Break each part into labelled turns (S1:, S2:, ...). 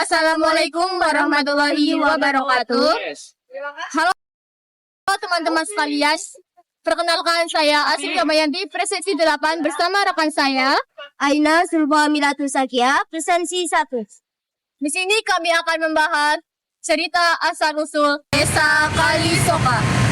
S1: Assalamualaikum warahmatullahi wabarakatuh. Halo teman-teman sekalian. Perkenalkan saya Asri Damayanti, presensi 8 bersama rekan saya
S2: Aina Sulfa Milatul Sakia, presensi 1.
S1: Di sini kami akan membahas cerita asal-usul Desa Kalisoka.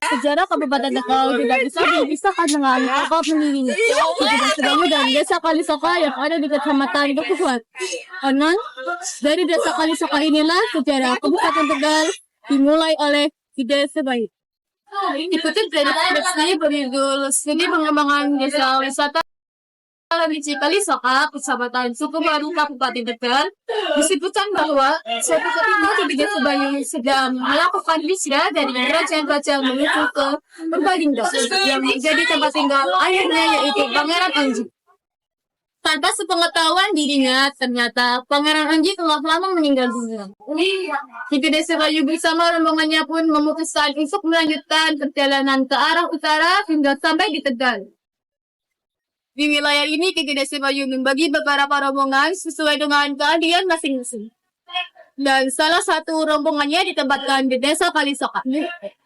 S1: Sejarah Kabupaten Tegal tidak bisa dipisahkan dengan tokoh pendirinya. Sebagai dan Desa Kalisoka yang ada di Kecamatan Bekuat. Konon, dari Desa Kalisoka inilah sejarah Kabupaten Tegal dimulai oleh Ki Sebayu. Dikutip dari website berjudul Studi Pengembangan Desa Wisata Kalisoka, Kecamatan Sukubaru, Kabupaten Tegal, disebutkan bahwa suatu ketika Ki Sebayu sedang melakukan hijrah dari kerajaan Bajang menuju ke Purbalingga yang menjadi tempat tinggal ayahnya, yaitu Pangeran Anji. Tanpa sepengetahuan dirinya, ternyata Pangeran Anji telah lama meninggal dunia. Ki Sebayu bersama rombongannya pun memutuskan untuk melanjutkan perjalanan ke arah utara hingga sampai di Tegal. Di wilayah ini, Ki Sebayu membagi beberapa rombongan sesuai dengan keahlian masing-masing. Dan salah satu rombongannya ditempatkan di Desa Kalisoka.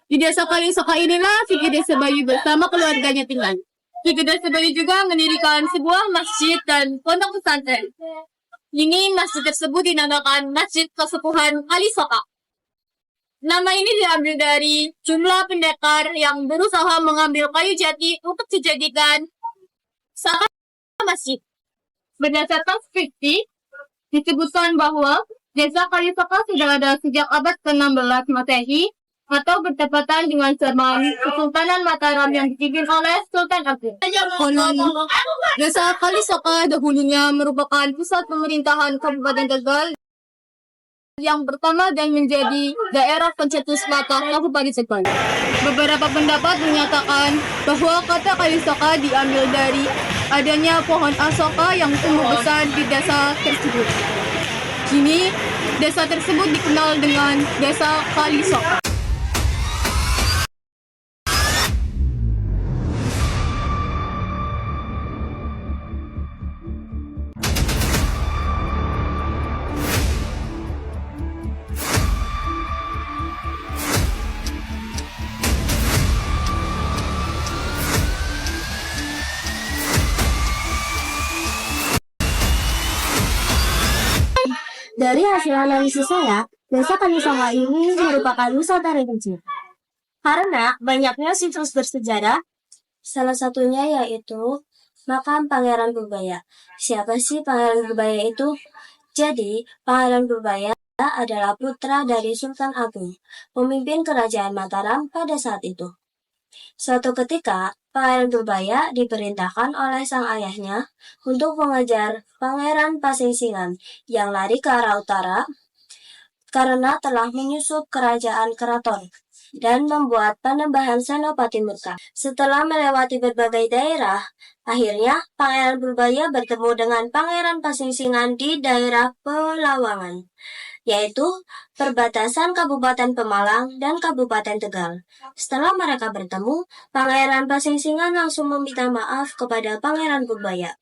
S1: Di Desa Kalisoka inilah Ki Sebayu bersama keluarganya tinggal. Ki Sebayu juga mendirikan sebuah masjid dan pondok pesantren. Ini masjid tersebut dinamakan Masjid Kesepuhan Kalisoka. Nama ini diambil dari jumlah pendekar yang berusaha mengambil kayu jati untuk dijadikan sama masjid. Berdasarkan skripsi, disebutkan bahwa Desa Kalisoka sudah ada sejak abad ke-16 Masehi atau bertepatan dengan zaman Kesultanan Mataram yang dipimpin oleh Sultan Agung. Konon, Desa Kalisoka dahulunya merupakan pusat pemerintahan Kabupaten Tegal yang pertama dan menjadi daerah pencetus mata Kabupaten Tegal. Beberapa pendapat menyatakan bahwa kata Kalisoka diambil dari adanya pohon asoka yang tumbuh besar di desa tersebut. Kini, desa tersebut dikenal dengan Desa Kalisoka.
S2: Dari hasil analisis saya, Desa Kalisoka ini merupakan wisata religi. Karena banyaknya situs bersejarah, salah satunya yaitu makam Pangeran Purbaya. Siapa sih Pangeran Purbaya itu? Jadi, Pangeran Purbaya adalah putra dari Sultan Agung, pemimpin kerajaan Mataram pada saat itu. Suatu ketika, Pangeran Purbaya diperintahkan oleh sang ayahnya untuk mengejar Pangeran Pasingsingan yang lari ke arah utara karena telah menyusup kerajaan keraton dan membuat Panembahan Senopati murka. Setelah melewati berbagai daerah, akhirnya Pangeran Purbaya bertemu dengan Pangeran Pasingsingan di daerah Pelawangan, yaitu perbatasan Kabupaten Pemalang dan Kabupaten Tegal. Setelah mereka bertemu, Pangeran Pasingsingan langsung meminta maaf kepada Pangeran Purbaya.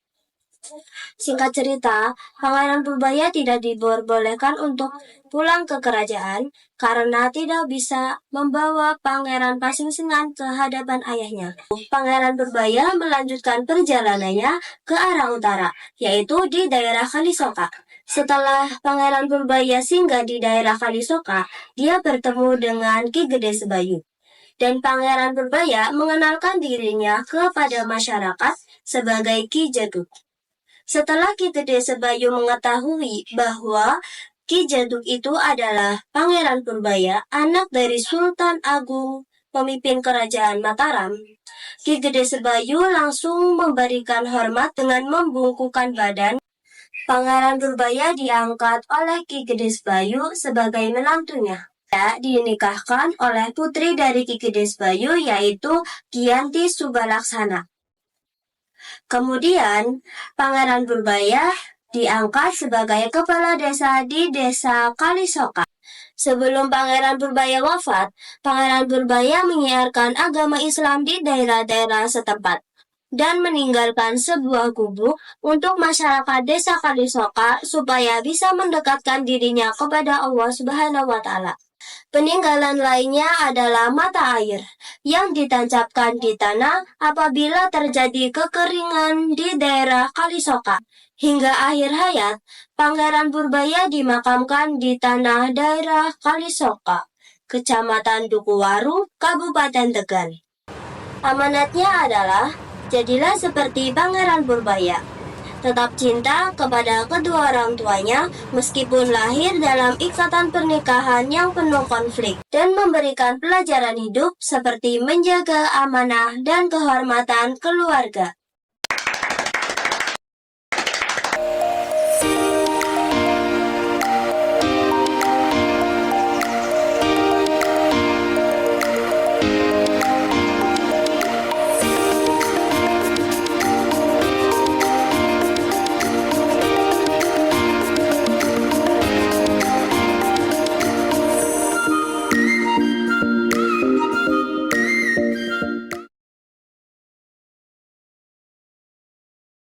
S2: Singkat cerita, Pangeran Purbaya tidak diperbolehkan untuk pulang ke kerajaan karena tidak bisa membawa Pangeran Pasingsingan ke hadapan ayahnya. Pangeran Purbaya melanjutkan perjalanannya ke arah utara, yaitu di daerah Kalisoka. Setelah Pangeran Purbaya singgah di daerah Kalisoka, dia bertemu dengan Ki Sebayu. Dan Pangeran Purbaya mengenalkan dirinya kepada masyarakat sebagai Ki Jeduk. Setelah Ki Sebayu mengetahui bahwa Ki Jaduk itu adalah Pangeran Purbaya, anak dari Sultan Agung, pemimpin kerajaan Mataram. Ki Gede Sebayu langsung memberikan hormat dengan membungkukkan badan. Pangeran Purbaya diangkat oleh Ki Gede Sebayu sebagai menantunya. Dia dinikahkan oleh putri dari Ki Gede Sebayu yaitu Giyanti Subalaksana. Kemudian, Pangeran Purbaya diangkat sebagai kepala desa di Desa Kalisoka. Sebelum Pangeran Purbaya wafat, Pangeran Purbaya menyiarkan agama Islam di daerah-daerah setempat dan meninggalkan sebuah gubuk untuk masyarakat Desa Kalisoka supaya bisa mendekatkan dirinya kepada Allah Subhanahu wa Ta'ala. Peninggalan lainnya adalah mata air yang ditancapkan di tanah apabila terjadi kekeringan di daerah Kalisoka. Hingga akhir hayat, Pangeran Purbaya dimakamkan di tanah daerah Kalisoka, Kecamatan Dukuwaru, Kabupaten Tegal. Amanatnya adalah, jadilah seperti Pangeran Purbaya. Tetap cinta kepada kedua orang tuanya meskipun lahir dalam ikatan pernikahan yang penuh konflik dan memberikan pelajaran hidup seperti menjaga amanah dan kehormatan keluarga.